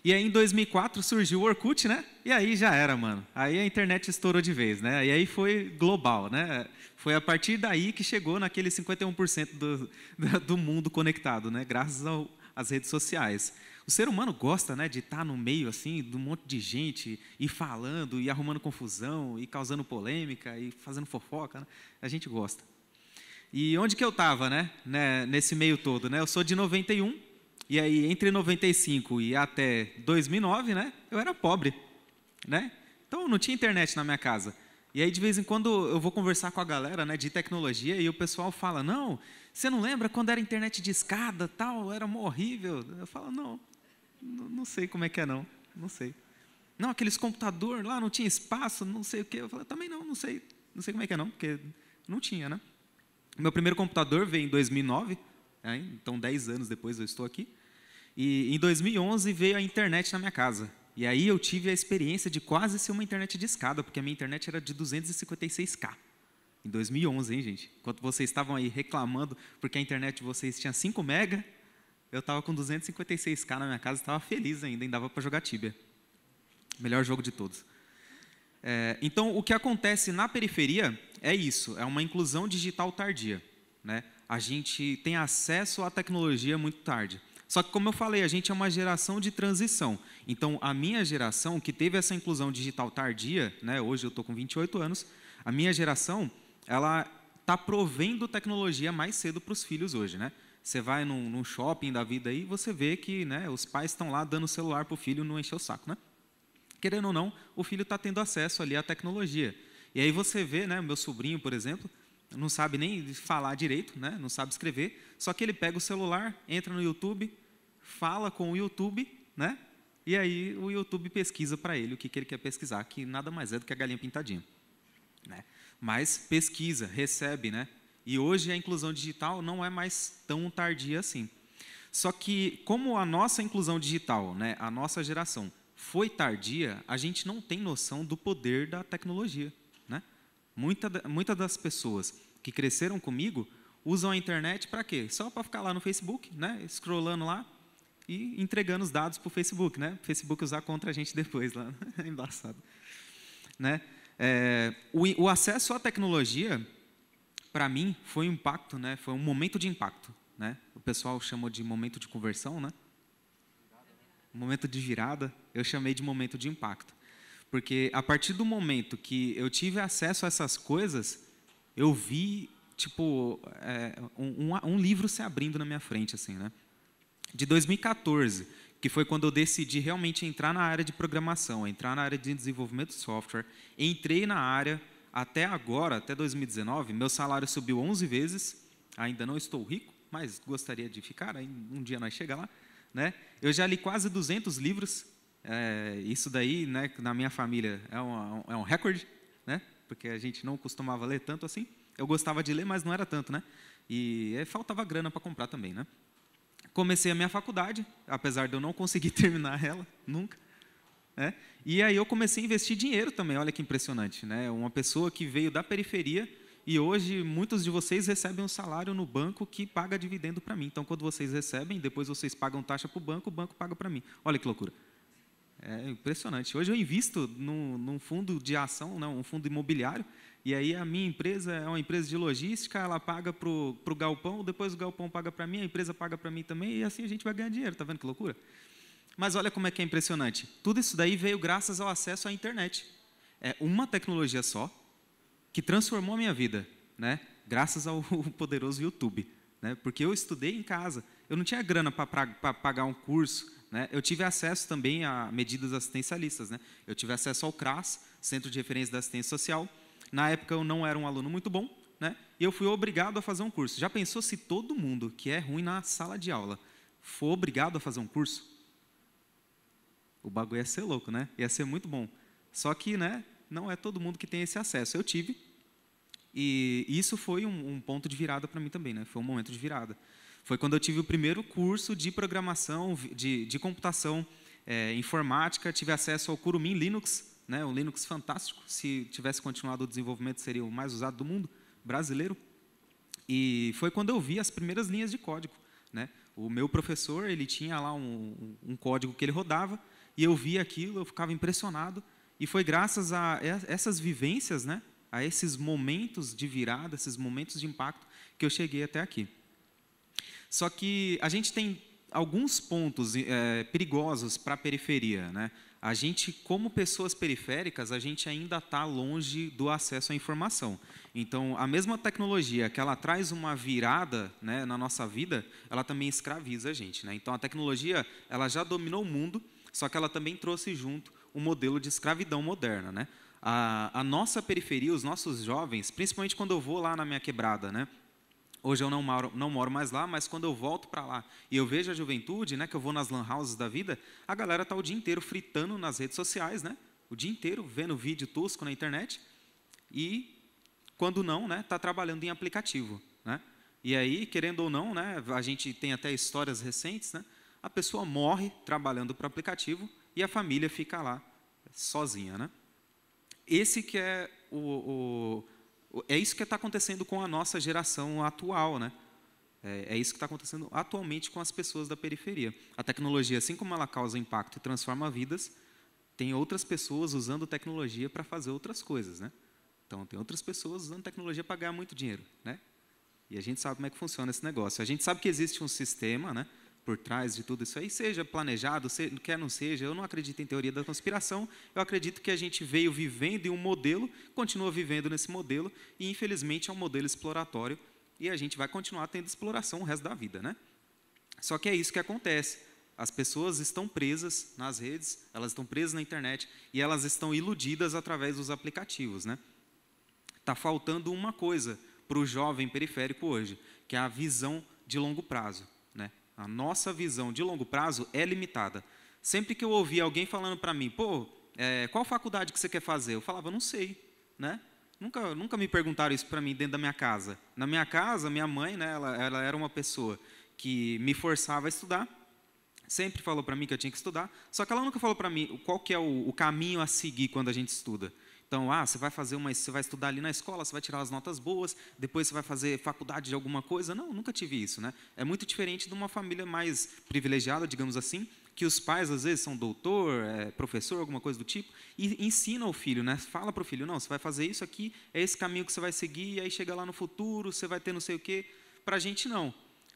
E aí, em 2004, surgiu o Orkut, né? E aí já era, mano. Aí a internet estourou de vez, né? E aí foi global, né? Foi a partir daí que chegou naquele 51% do mundo conectado, né? Graças às redes sociais. O ser humano gosta, né, de estar no meio, assim, de um monte de gente, e falando, e arrumando confusão, e causando polêmica, e fazendo fofoca, né? A gente gosta. E onde que eu estava, né? Nesse meio todo, né? Eu sou de 91. E aí, entre 95 e até 2009, né, eu era pobre, né? Então, não tinha internet na minha casa. E aí, de vez em quando, eu vou conversar com a galera, né, de tecnologia e o pessoal fala, não, você não lembra quando era internet de escada, tal, era horrível? Eu falo, não sei como é que é, não sei. Não, aqueles computadores lá não tinha espaço, não sei o quê. Eu falo, também não sei como é que é, não, porque não tinha, né? Meu primeiro computador veio em 2009, então 10 anos depois eu estou aqui. E em 2011 veio a internet na minha casa. E aí eu tive a experiência de quase ser uma internet de escada, porque a minha internet era de 256K. Em 2011, hein, gente? Enquanto vocês estavam aí reclamando porque a internet de vocês tinha 5 mega, eu estava com 256K na minha casa e estava feliz ainda dava para jogar Tibia. Melhor jogo de todos. Então, o que acontece na periferia é isso, é uma inclusão digital tardia, né? A gente tem acesso à tecnologia muito tarde. Só que, como eu falei, a gente é uma geração de transição. Então, a minha geração, que teve essa inclusão digital tardia, né, hoje eu estou com 28 anos, a minha geração, ela está provendo tecnologia mais cedo para os filhos hoje, né? Você vai num shopping da vida aí, você vê que, né, os pais estão lá dando celular para o filho não encher o saco, né? Querendo ou não, o filho está tendo acesso ali à tecnologia. E aí você vê, né, meu sobrinho, por exemplo, não sabe nem falar direito, né, não sabe escrever, só que ele pega o celular, entra no YouTube, fala com o YouTube, né, e aí o YouTube pesquisa para ele o que ele quer pesquisar, que nada mais é do que a galinha pintadinha, né? Mas pesquisa, recebe, né? E hoje a inclusão digital não é mais tão tardia assim. Só que, como a nossa inclusão digital, né, a nossa geração, foi tardia, a gente não tem noção do poder da tecnologia, né? Muitas das pessoas que cresceram comigo usam a internet para quê? Só para ficar lá no Facebook, né, scrollando lá e entregando os dados para o Facebook, né? O Facebook usar contra a gente depois lá, é embaçado, né? O acesso à tecnologia, para mim, foi um impacto, né? Foi um momento de impacto, né? O pessoal chamou de momento de conversão, né? Momento de virada, eu chamei de momento de impacto. Porque a partir do momento que eu tive acesso a essas coisas, eu vi, tipo, um livro se abrindo na minha frente, assim, né? De 2014, que foi quando eu decidi realmente entrar na área de programação, entrar na área de desenvolvimento de software, entrei na área, até agora, até 2019, meu salário subiu 11 vezes, ainda não estou rico, mas gostaria de ficar, aí um dia nós chega lá, né? Eu já li quase 200 livros, isso daí, né, na minha família é um recorde, né? Porque a gente não costumava ler tanto assim. Eu gostava de ler, mas não era tanto, né? E faltava grana para comprar também, né? Comecei a minha faculdade, apesar de eu não conseguir terminar ela, nunca. Né? E aí eu comecei a investir dinheiro também, olha que impressionante, né? Uma pessoa que veio da periferia e hoje muitos de vocês recebem um salário no banco que paga dividendo para mim. Então, quando vocês recebem, depois vocês pagam taxa para o banco paga para mim. Olha que loucura. É impressionante. Hoje eu invisto num fundo de ação, não, um fundo imobiliário, e aí a minha empresa é uma empresa de logística, ela paga para o galpão, depois o galpão paga para mim, a empresa paga para mim também, e assim a gente vai ganhar dinheiro, tá vendo que loucura? Mas olha como é que é impressionante. Tudo isso daí veio graças ao acesso à internet. É uma tecnologia só que transformou a minha vida, né? Graças ao poderoso YouTube, né? Porque eu estudei em casa, eu não tinha grana para pagar um curso né? Eu tive acesso também a medidas assistencialistas, né? Eu tive acesso ao CRAS, Centro de Referência da Assistência Social. Na época eu não era um aluno muito bom, né? E eu fui obrigado a fazer um curso. Já pensou se todo mundo que é ruim na sala de aula for obrigado a fazer um curso? O bagulho ia ser louco, né? Ia ser muito bom. Só que, né, não é todo mundo que tem esse acesso. Eu tive, e isso foi um ponto de virada para mim também, né? Foi um momento de virada. Foi quando eu tive o primeiro curso de programação, de computação informática, tive acesso ao Kurumin Linux, né? Um Linux fantástico. Se tivesse continuado o desenvolvimento, seria o mais usado do mundo, brasileiro. E foi quando eu vi as primeiras linhas de código, né? O meu professor, ele tinha lá um código que ele rodava, e eu via aquilo, eu ficava impressionado. E foi graças a essas vivências, né? A esses momentos de virada, esses momentos de impacto, que eu cheguei até aqui. Só que a gente tem alguns pontos perigosos para a periferia, né? A gente, como pessoas periféricas, a gente ainda está longe do acesso à informação. Então, a mesma tecnologia que ela traz uma virada, né, na nossa vida, ela também escraviza a gente, né? Então, a tecnologia ela já dominou o mundo, só que ela também trouxe junto um modelo de escravidão moderna, né? A nossa periferia, os nossos jovens, principalmente quando eu vou lá na minha quebrada, né? Hoje eu não moro mais lá, mas quando eu volto para lá e eu vejo a juventude, né, que eu vou nas lan houses da vida, a galera está o dia inteiro fritando nas redes sociais, né? O dia inteiro vendo vídeo tosco na internet e, quando não, né, está trabalhando em aplicativo, né? E aí, querendo ou não, né, a gente tem até histórias recentes, né? A pessoa morre trabalhando para o aplicativo e a família fica lá sozinha, né? Esse que é é isso que está acontecendo com a nossa geração atual, né? É isso que está acontecendo atualmente com as pessoas da periferia. A tecnologia, assim como ela causa impacto e transforma vidas, tem outras pessoas usando tecnologia para fazer outras coisas, né? Então, tem outras pessoas usando tecnologia para ganhar muito dinheiro, né? E a gente sabe como é que funciona esse negócio. A gente sabe que existe um sistema, né, por trás de tudo isso aí, seja planejado, quer não seja. Eu não acredito em teoria da conspiração, eu acredito que a gente veio vivendo em um modelo, continua vivendo nesse modelo, e infelizmente é um modelo exploratório, e a gente vai continuar tendo exploração o resto da vida, né? Só que é isso que acontece. As pessoas estão presas nas redes, elas estão presas na internet, e elas estão iludidas através dos aplicativos, né? Está faltando uma coisa para o jovem periférico hoje, que é a visão de longo prazo, né? A nossa visão de longo prazo é limitada. Sempre que eu ouvia alguém falando para mim, pô, qual faculdade que você quer fazer? Eu falava, não sei, né? Nunca me perguntaram isso para mim dentro da minha casa. Na minha casa, minha mãe, né, ela era uma pessoa que me forçava a estudar, sempre falou para mim que eu tinha que estudar, só que ela nunca falou para mim qual que é o caminho a seguir quando a gente estuda. Então, você vai estudar ali na escola, você vai tirar as notas boas, depois você vai fazer faculdade de alguma coisa. Não, nunca tive isso, né? É muito diferente de uma família mais privilegiada, digamos assim, que os pais, às vezes, são doutor, professor, alguma coisa do tipo, e ensina o filho, né? Fala para o filho, não, você vai fazer isso aqui, é esse caminho que você vai seguir, e aí chega lá no futuro, você vai ter não sei o quê. Para a gente, não.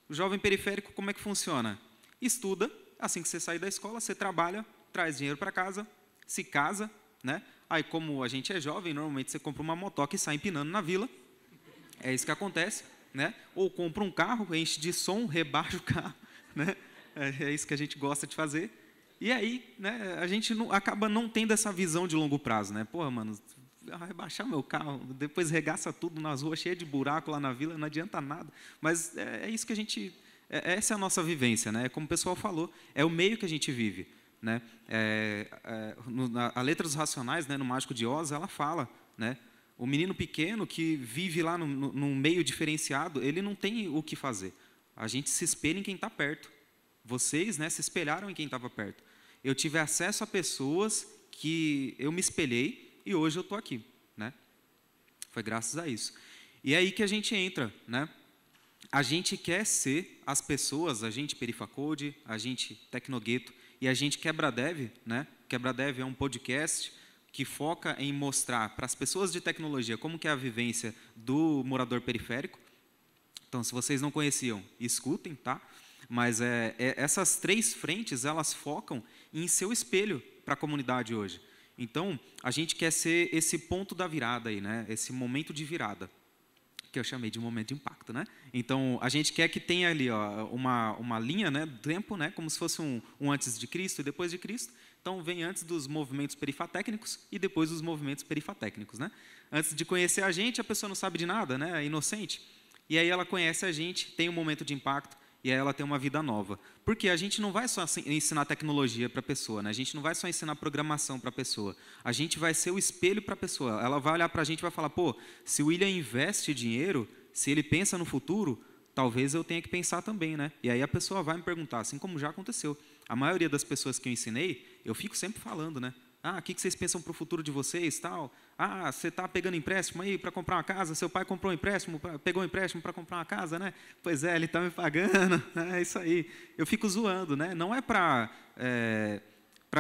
O jovem periférico, como é que funciona? Estuda, assim que você sair da escola, você trabalha, traz dinheiro para casa, se casa, né? Aí, como a gente é jovem, normalmente você compra uma motoca e sai empinando na vila. É isso que acontece, né? Ou compra um carro, enche de som, rebaixa o carro, né? É isso que a gente gosta de fazer. E aí, né, a gente acaba não tendo essa visão de longo prazo, né? Porra, mano, rebaixar meu carro, depois regaça tudo nas ruas, cheio de buraco lá na vila, não adianta nada. Mas é isso que a gente... essa é a nossa vivência, né? Como o pessoal falou, é o meio que a gente vive. Né? A Letra dos Racionais, né, no Mágico de Oz, ela fala, né, o menino pequeno que vive lá num meio diferenciado, ele não tem o que fazer. A gente se espelha em quem está perto. Vocês, né, se espelharam em quem estava perto. Eu tive acesso a pessoas que eu me espelhei e hoje eu estou aqui, né? Foi graças a isso. E é aí que a gente entra, né? A gente quer ser as pessoas, a gente Perifacode, a gente Tecnogueto, e a gente Quebra-Dev, né? Quebra-Dev é um podcast que foca em mostrar para as pessoas de tecnologia como que é a vivência do morador periférico. Então, se vocês não conheciam, escutem, tá? Mas essas 3 frentes, elas focam em ser o espelho para a comunidade hoje. Então, a gente quer ser esse ponto da virada aí, né? Esse momento de virada. que eu chamei de momento de impacto, né? Então, a gente quer que tenha ali, ó, uma linha, né, do tempo, né, como se fosse um antes de Cristo e depois de Cristo. Então, vem antes dos movimentos perifatécnicos e depois dos movimentos perifatécnicos, né? Antes de conhecer a gente, a pessoa não sabe de nada, né, é inocente. E aí ela conhece a gente, tem um momento de impacto, e aí ela tem uma vida nova. Porque a gente não vai só ensinar tecnologia para a pessoa, né? A gente não vai só ensinar programação para a pessoa. A gente vai ser o espelho para a pessoa. Ela vai olhar para a gente e vai falar, pô, se o William investe dinheiro, se ele pensa no futuro, talvez eu tenha que pensar também, né? E aí a pessoa vai me perguntar, assim como já aconteceu. A maioria das pessoas que eu ensinei, eu fico sempre falando, né? Ah, o que vocês pensam para o futuro de vocês, tal? Ah, você está pegando empréstimo aí para comprar uma casa, seu pai comprou um empréstimo, pegou um empréstimo para comprar uma casa, né? Pois é, ele está me pagando, é isso aí. Eu fico zoando, né? Não é para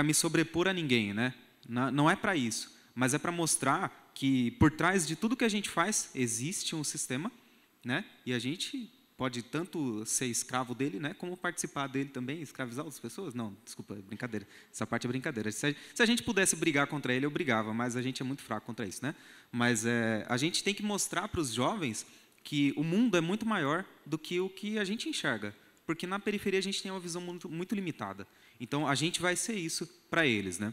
me sobrepor a ninguém, né? Não é para isso, mas é para mostrar que por trás de tudo que a gente faz existe um sistema, né? E a gente pode tanto ser escravo dele, né, como participar dele também, escravizar outras pessoas? Não, desculpa, é brincadeira. Essa parte é brincadeira. Se a gente pudesse brigar contra ele, eu brigava, mas a gente é muito fraco contra isso, né? Mas a gente tem que mostrar para os jovens que o mundo é muito maior do que o que a gente enxerga, porque na periferia a gente tem uma visão muito, muito limitada. Então, a gente vai ser isso para eles, né?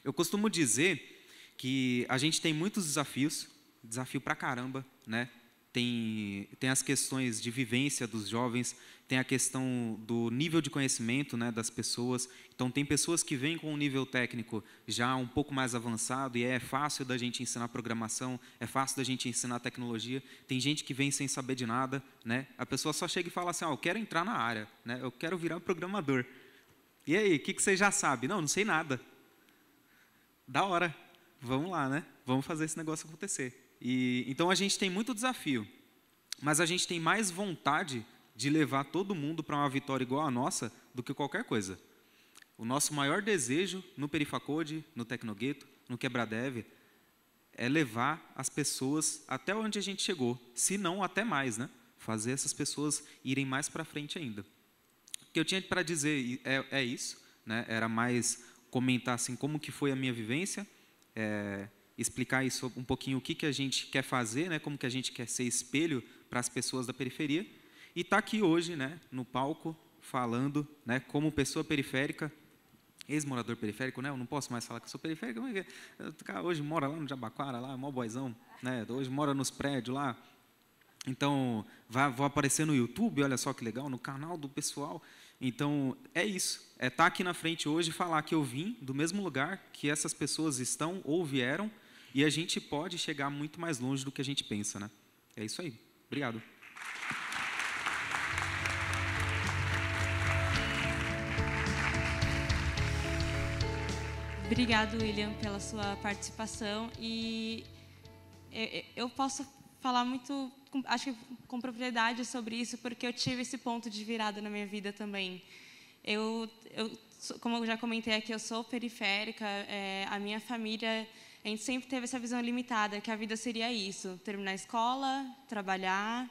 Eu costumo dizer que a gente tem muitos desafios, desafio pra caramba, né? Tem as questões de vivência dos jovens, tem a questão do nível de conhecimento, né, das pessoas. Então, tem pessoas que vêm com um nível técnico já um pouco mais avançado e é fácil da gente ensinar programação, é fácil da gente ensinar tecnologia. Tem gente que vem sem saber de nada, né? A pessoa só chega e fala assim, eu quero entrar na área, né? Eu quero virar programador. E aí, o que você já sabe? Não sei nada. Da hora, vamos lá, né? Vamos fazer esse negócio acontecer. Então, a gente tem muito desafio, mas a gente tem mais vontade de levar todo mundo para uma vitória igual a nossa do que qualquer coisa. O nosso maior desejo no Perifacode, no Tecnogueto, no Quebradev, é levar as pessoas até onde a gente chegou, se não até mais, né? Fazer essas pessoas irem mais para frente ainda. O que eu tinha para dizer é isso, né? Era mais comentar assim, como que foi a minha vivência, explicar isso um pouquinho, o que a gente quer fazer, né, como que a gente quer ser espelho para as pessoas da periferia, e estar aqui hoje, né, no palco, falando, né, como pessoa periférica, ex-morador periférico, né, eu não posso mais falar que eu sou periférico, mas hoje mora lá no Jabaquara, lá, mó boizão, né, hoje mora nos prédios lá, então vou aparecer no YouTube, olha só que legal, no canal do pessoal. Então, é isso, é estar aqui na frente hoje e falar que eu vim do mesmo lugar que essas pessoas estão ou vieram, e a gente pode chegar muito mais longe do que a gente pensa, né? É isso aí. Obrigado. Obrigado, William, pela sua participação. E eu posso falar muito, acho que com propriedade sobre isso, porque eu tive esse ponto de virada na minha vida também. Como eu já comentei aqui, eu sou periférica, a minha família, a gente sempre teve essa visão limitada, que a vida seria isso, terminar a escola, trabalhar,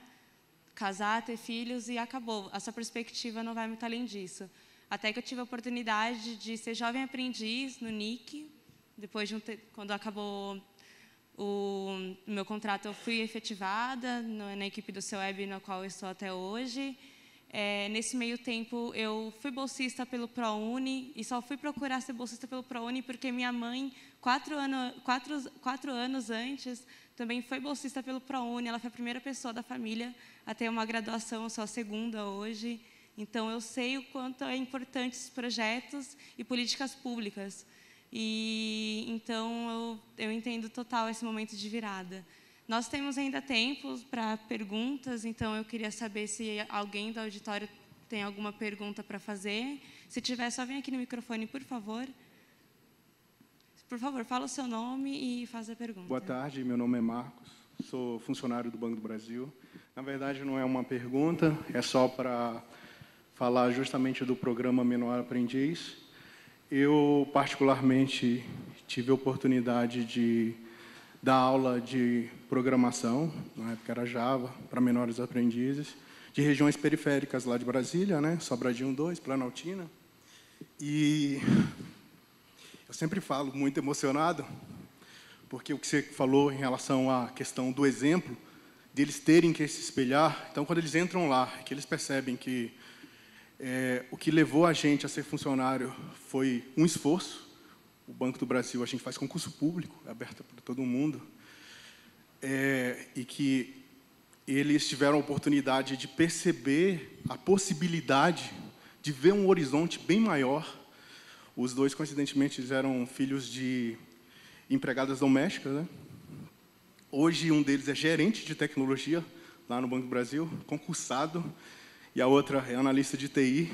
casar, ter filhos e acabou. A sua perspectiva não vai muito além disso. Até que eu tive a oportunidade de ser jovem aprendiz no NIC, depois de quando acabou o meu contrato, eu fui efetivada na equipe do CEUEB, na qual eu estou até hoje. Nesse meio tempo, eu fui bolsista pelo ProUni, e só fui procurar ser bolsista pelo ProUni porque minha mãe, 4 anos antes, também foi bolsista pelo ProUni. Ela foi a primeira pessoa da família a ter uma graduação, eu sou a segunda hoje. Então, eu sei o quanto é importante esses projetos e políticas públicas. Então, eu entendo total esse momento de virada. Nós temos ainda tempo para perguntas, então eu queria saber se alguém do auditório tem alguma pergunta para fazer. Se tiver, só vem aqui no microfone, por favor. Por favor, fala o seu nome e faz a pergunta. Boa tarde, meu nome é Marcos, sou funcionário do Banco do Brasil. Na verdade, não é uma pergunta, é só para falar justamente do programa Menor Aprendiz. Eu, particularmente, tive a oportunidade de dar aula de programação, na época era Java, para menores aprendizes, de regiões periféricas lá de Brasília, né? Sobradinho 2, Planaltina. E eu sempre falo muito emocionado, porque o que você falou em relação à questão do exemplo, deles terem que se espelhar. Então, quando eles entram lá, que eles percebem que o que levou a gente a ser funcionário foi um esforço. O Banco do Brasil, a gente faz concurso público, é aberto para todo mundo, e que eles tiveram a oportunidade de perceber a possibilidade de ver um horizonte bem maior. Os dois, coincidentemente, eram filhos de empregadas domésticas, né? Hoje, um deles é gerente de tecnologia, lá no Banco do Brasil, concursado, e a outra é analista de TI.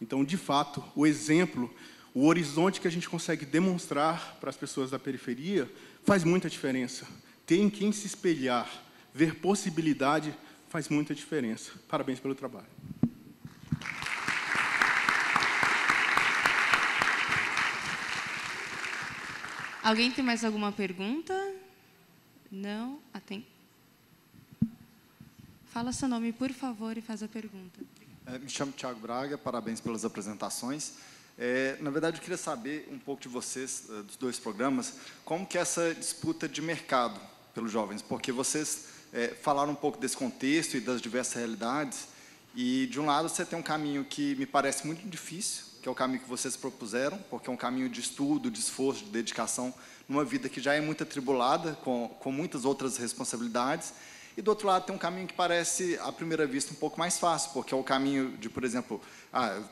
Então, de fato, o exemplo, o horizonte que a gente consegue demonstrar para as pessoas da periferia faz muita diferença. Ter em quem se espelhar, ver possibilidade, faz muita diferença. Parabéns pelo trabalho. Alguém tem mais alguma pergunta? Não? Tem. Fala seu nome, por favor, e faz a pergunta. Me chamo Thiago Braga, parabéns pelas apresentações. Na verdade, eu queria saber um pouco de vocês, dos dois programas, como que é essa disputa de mercado pelos jovens, porque vocês falaram um pouco desse contexto e das diversas realidades, e, de um lado, você tem um caminho que me parece muito difícil, que é o caminho que vocês propuseram, porque é um caminho de estudo, de esforço, de dedicação, numa vida que já é muito atribulada, com muitas outras responsabilidades. E, do outro lado, tem um caminho que parece, à primeira vista, um pouco mais fácil, porque é o caminho de, por exemplo,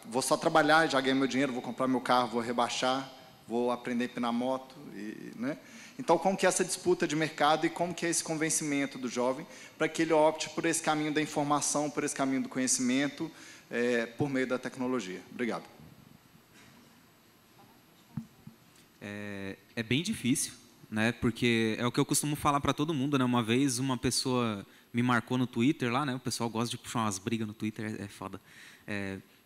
vou só trabalhar, já ganhei meu dinheiro, vou comprar meu carro, vou rebaixar, vou aprender a empinar moto. Né? Então, como que é essa disputa de mercado e como que é esse convencimento do jovem para que ele opte por esse caminho da informação, por esse caminho do conhecimento, por meio da tecnologia? Obrigado. É bem difícil, né? Porque é o que eu costumo falar para todo mundo, né? Uma vez uma pessoa me marcou no Twitter lá, né? O pessoal gosta de puxar umas brigas no Twitter, é foda.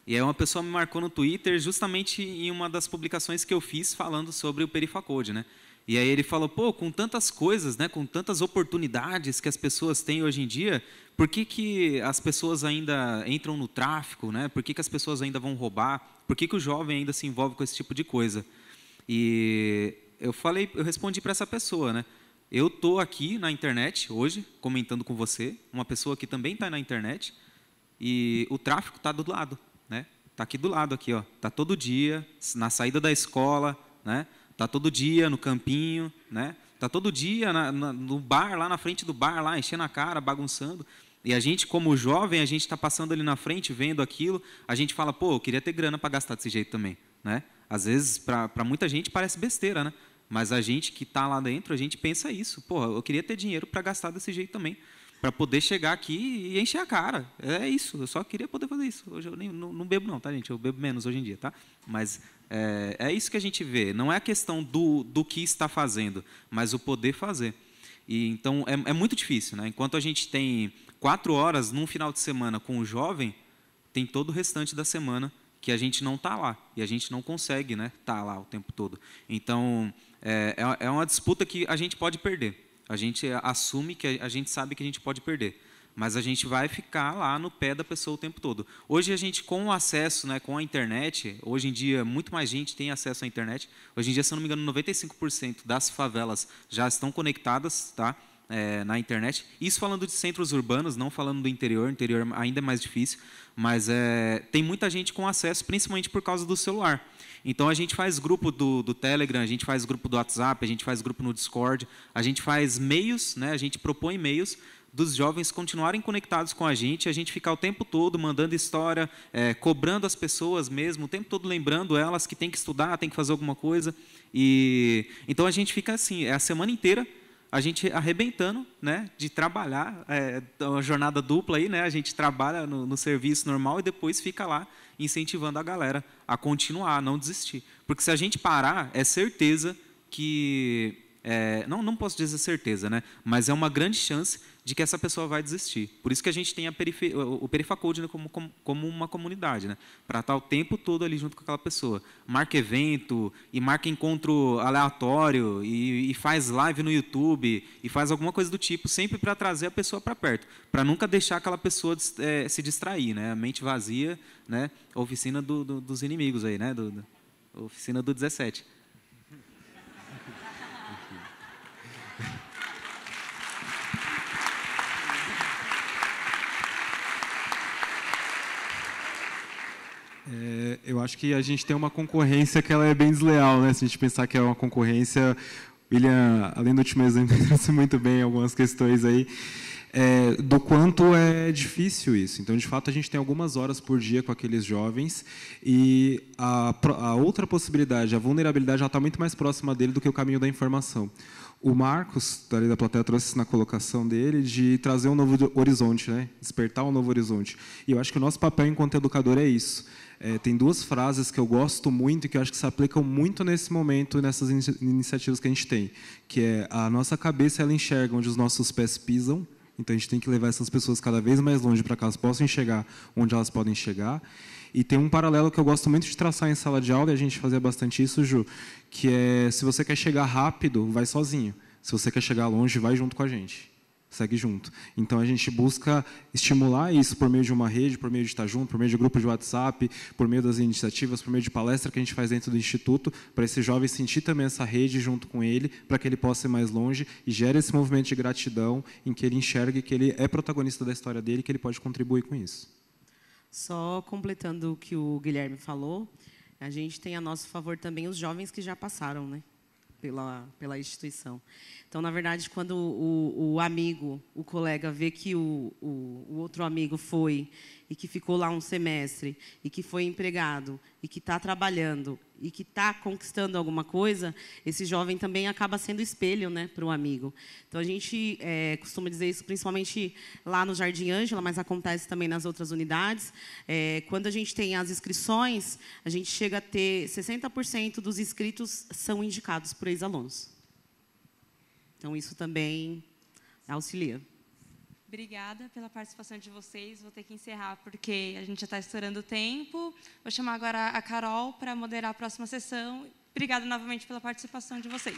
E aí uma pessoa me marcou no Twitter justamente em uma das publicações que eu fiz falando sobre o Perifacode, né? E aí ele falou, pô, com tantas coisas, né? Com tantas oportunidades que as pessoas têm hoje em dia, por que as pessoas ainda entram no tráfico, né? Por que as pessoas ainda vão roubar? Por que o jovem ainda se envolve com esse tipo de coisa? E eu respondi para essa pessoa, né? Eu estou aqui na internet hoje, comentando com você, uma pessoa que também está na internet, e o tráfico está do lado, né? Está aqui do lado, aqui, ó. Está todo dia, na saída da escola, né? Está todo dia no campinho, né? Está todo dia no bar, lá na frente do bar, lá enchendo a cara, bagunçando. E a gente, como jovem, a gente está passando ali na frente, vendo aquilo, a gente fala, pô, eu queria ter grana para gastar desse jeito também, né? Às vezes, para muita gente, parece besteira, né? Mas a gente que está lá dentro, a gente pensa isso. Porra, eu queria ter dinheiro para gastar desse jeito também, para poder chegar aqui e encher a cara. É isso, eu só queria poder fazer isso. Hoje eu não bebo não, tá, gente? Eu bebo menos hoje em dia, tá? Mas é isso que a gente vê. Não é a questão do que está fazendo, mas o poder fazer. E, então, é muito difícil, né? Enquanto a gente tem 4 horas num final de semana com o jovem, tem todo o restante da semana que a gente não está lá, e a gente não consegue, né, estar lá o tempo todo. Então, é uma disputa que a gente pode perder. A gente assume que a gente sabe que a gente pode perder, mas a gente vai ficar lá no pé da pessoa o tempo todo. Hoje, a gente, com o acesso, né, com a internet, hoje em dia, muito mais gente tem acesso à internet. Hoje em dia, se eu não me engano, 95% das favelas já estão conectadas, tá? Na internet. Isso falando de centros urbanos, não falando do interior. O interior ainda é mais difícil, mas tem muita gente com acesso, principalmente por causa do celular. Então, a gente faz grupo do Telegram, a gente faz grupo do WhatsApp, a gente faz grupo no Discord, a gente faz meios, né, a gente propõe meios dos jovens continuarem conectados com a gente ficar o tempo todo mandando história, cobrando as pessoas mesmo, o tempo todo lembrando elas que tem que estudar, tem que fazer alguma coisa. Então, a gente fica assim, a semana inteira, a gente arrebentando, né, de trabalhar, uma jornada dupla aí, né, a gente trabalha no serviço normal e depois fica lá incentivando a galera a continuar, a não desistir. Porque se a gente parar, é certeza que... não posso dizer certeza, né, mas é uma grande chance de que essa pessoa vai desistir. Por isso que a gente tem o Perifacode, né, como uma comunidade, né, para estar o tempo todo ali junto com aquela pessoa. Marca evento, e marca encontro aleatório, e faz live no YouTube, e faz alguma coisa do tipo, sempre para trazer a pessoa para perto, para nunca deixar aquela pessoa se distrair, né, a mente vazia, né, a oficina dos inimigos aí, né, a oficina do 17. Eu acho que a gente tem uma concorrência que ela é bem desleal, né? Se a gente pensar que é uma concorrência, William, além do último exemplo, trouxe muito bem algumas questões aí, do quanto é difícil isso. Então, de fato, a gente tem algumas horas por dia com aqueles jovens e a outra possibilidade, a vulnerabilidade, já está muito mais próxima dele do que o caminho da informação. O Marcos, da plateia, trouxe isso na colocação dele, de trazer um novo horizonte, né? Despertar um novo horizonte. E eu acho que o nosso papel enquanto educador é isso. Tem duas frases que eu gosto muito e que eu acho que se aplicam muito nesse momento, nessas iniciativas que a gente tem, que é: a nossa cabeça ela enxerga onde os nossos pés pisam, então a gente tem que levar essas pessoas cada vez mais longe para que elas possam enxergar onde elas podem chegar. E tem um paralelo que eu gosto muito de traçar em sala de aula, e a gente fazia bastante isso, Ju, que é: se você quer chegar rápido, vai sozinho. Se você quer chegar longe, vai junto com a gente. Segue junto. Então, a gente busca estimular isso por meio de uma rede, por meio de estar junto, por meio de grupo de WhatsApp, por meio das iniciativas, por meio de palestra que a gente faz dentro do Instituto, para esse jovem sentir também essa rede junto com ele, para que ele possa ir mais longe e gere esse movimento de gratidão em que ele enxergue que ele é protagonista da história dele e que ele pode contribuir com isso. Só completando o que o Guilherme falou, a gente tem a nosso favor também os jovens que já passaram, né, pela instituição. Então, na verdade, quando o amigo, o colega, vê que o outro amigo foi e que ficou lá um semestre e que foi empregado e que está trabalhando e que está conquistando alguma coisa, esse jovem também acaba sendo espelho, né, para o amigo. Então, a gente costuma dizer isso principalmente lá no Jardim Ângela, mas acontece também nas outras unidades. Quando a gente tem as inscrições, a gente chega a ter 60% dos inscritos são indicados por ex-alunos. Então, isso também auxilia. Obrigada pela participação de vocês. Vou ter que encerrar, porque a gente já está estourando o tempo. Vou chamar agora a Carol para moderar a próxima sessão. Obrigada novamente pela participação de vocês.